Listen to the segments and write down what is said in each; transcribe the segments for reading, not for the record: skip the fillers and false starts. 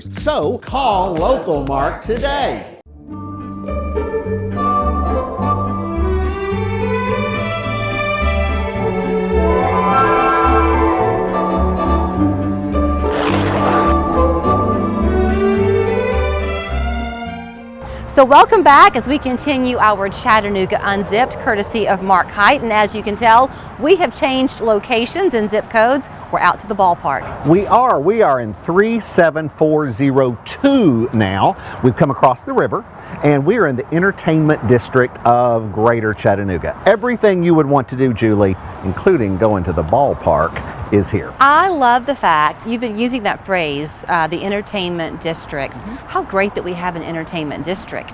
So call Local Mark today. So welcome back as we continue our Chattanooga Unzipped, courtesy of Mark Hite. And as you can tell, we have changed locations and zip codes. We're out to the ballpark. We are in 37402 now. We've come across the river and we are in the entertainment district of Greater Chattanooga. Everything you would want to do, Julie, including going to the ballpark, is here. I love the fact you've been using that phrase, the entertainment district. How great that we have an entertainment district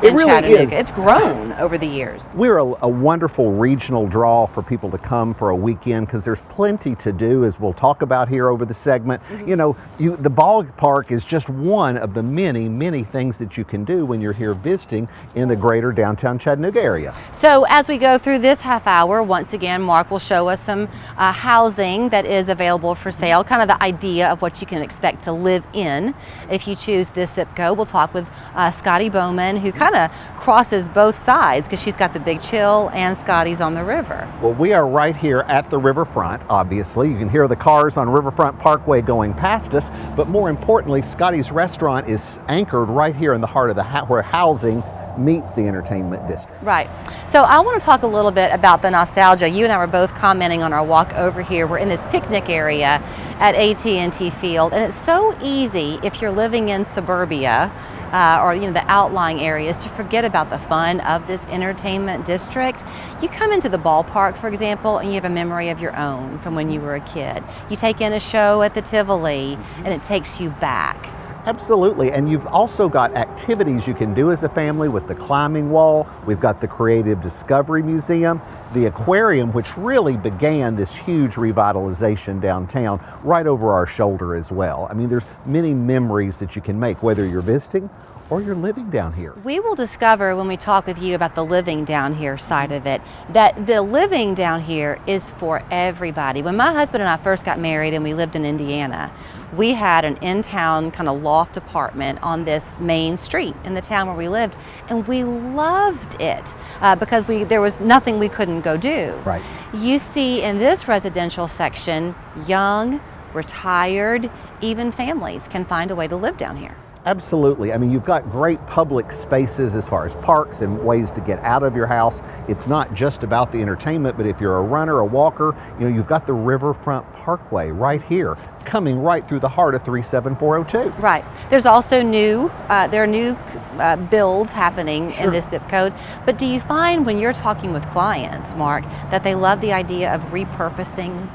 in really Chattanooga. is. It's grown over the years. We're a wonderful regional draw for people to come for a weekend because there's plenty to do, as we'll talk about here over the segment. You know, the ballpark is just one of the many, many things that you can do when you're here visiting in the greater downtown Chattanooga area. So as we go through this half hour, once again, Mark will show us some housing that is available for sale, kind of the idea of what you can expect to live in if you choose this zip code. We'll talk with Scotty Bowman, who kind of crosses both sides because she's got the Big Chill and Scotty's on the river. Well, we are right here at the riverfront, obviously. You can hear the cars on Riverfront Parkway going past us, but more importantly, Scotty's restaurant is anchored right here in the heart of where housing meets the entertainment district. Right. So I want to talk a little bit about the nostalgia. You and I were both commenting on our walk over here. We're in this picnic area at AT&T Field, and it's so easy if you're living in suburbia or the outlying areas to forget about the fun of this entertainment district. You come into the ballpark, for example, and you have a memory of your own from when you were a kid. You take in a show at the Tivoli, and it takes you back. Absolutely, and you've also got activities you can do as a family with the climbing wall. We've got the Creative Discovery Museum, the aquarium, which really began this huge revitalization downtown right over our shoulder as well. I mean, there's many memories that you can make, whether you're visiting or you're living down here. We will discover when we talk with you about the living down here side of it, that the living down here is for everybody. When my husband and I first got married and we lived in Indiana, we had an in-town kind of loft apartment on this main street in the town where we lived, and we loved it because there was nothing we couldn't go do. Right. You see in this residential section, young, retired, even families can find a way to live down here. Absolutely. I mean, you've got great public spaces as far as parks and ways to get out of your house. It's not just about the entertainment, but if you're a runner, a walker, you've got the Riverfront Parkway right here, coming right through the heart of 37402. Right. There's also there are new builds happening in this zip code. But do you find when you're talking with clients, Mark, that they love the idea of repurposing?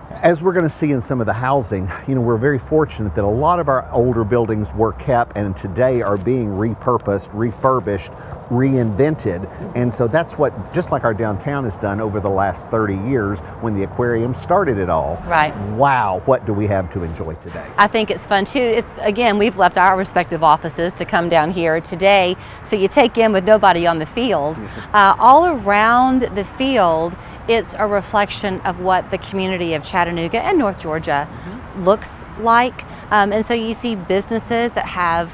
As we're going to see in some of the housing, we're very fortunate that a lot of our older buildings were kept and today are being repurposed, refurbished, reinvented. And so that's what, just like our downtown has done over the last 30 years when the aquarium started it all. Right. Wow, what do we have to enjoy today? I think it's fun too. Again, we've left our respective offices to come down here today. So you take in with nobody on the field. All around the field, it's a reflection of what the community of Chattanooga and North Georgia looks like. And so you see businesses that have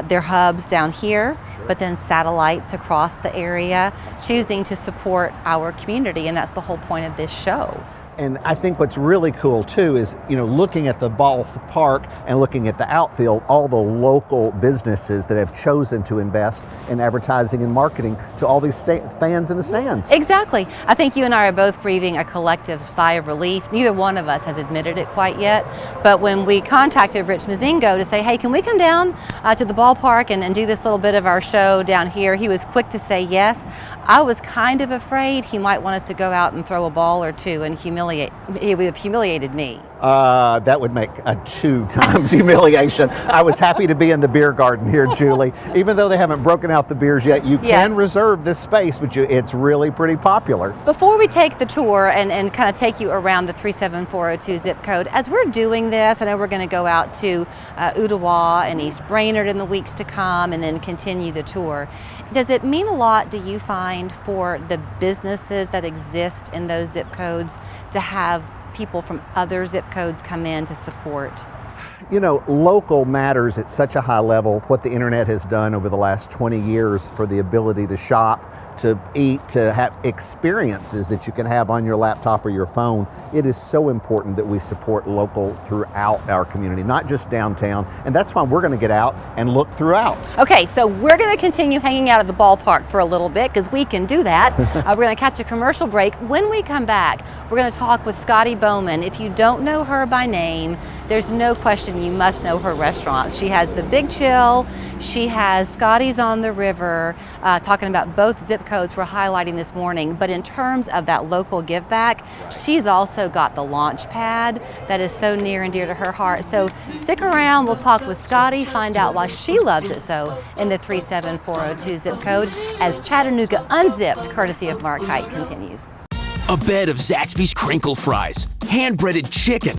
their hubs down here, but then satellites across the area, choosing to support our community. And that's the whole point of this show. And I think what's really cool too is, looking at the ballpark and looking at the outfield, all the local businesses that have chosen to invest in advertising and marketing to all these fans in the stands. Exactly. I think you and I are both breathing a collective sigh of relief. Neither one of us has admitted it quite yet. But when we contacted Rich Mazingo to say, hey, can we come down to the ballpark and do this little bit of our show down here? He was quick to say yes. I was kind of afraid he might want us to go out and throw a ball or two and he would have humiliated me. That would make a 2 times humiliation. I was happy to be in the beer garden here, Julie. Even though they haven't broken out the beers yet, you can reserve this space, but it's really pretty popular. Before we take the tour and kind of take you around the 37402 zip code, as we're doing this, I know we're going to go out to Ottawa and East Brainerd in the weeks to come and then continue the tour. Does it mean a lot, do you find, for the businesses that exist in those zip codes to have people from other zip codes come in to support? You know, local matters at such a high level. What the internet has done over the last 20 years for the ability to shop, to eat, to have experiences that you can have on your laptop or your phone. It is so important that we support local throughout our community, not just downtown. And that's why we're going to get out and look throughout. Okay, so we're going to continue hanging out at the ballpark for a little bit because we can do that. We're going to catch a commercial break. When we come back, we're going to talk with Scotty Bowman. If you don't know her by name, there's no question you must know her restaurants. She has the Big Chill. She has Scotty's on the River, talking about both zip codes we're highlighting this morning. But in terms of that local give back, she's also got the launch pad that is so near and dear to her heart. So stick around. We'll talk with Scotty, find out why she loves it so in the 37402 zip code as Chattanooga Unzipped, courtesy of Mark Hite, continues. A bed of Zaxby's crinkle fries, hand-breaded chicken,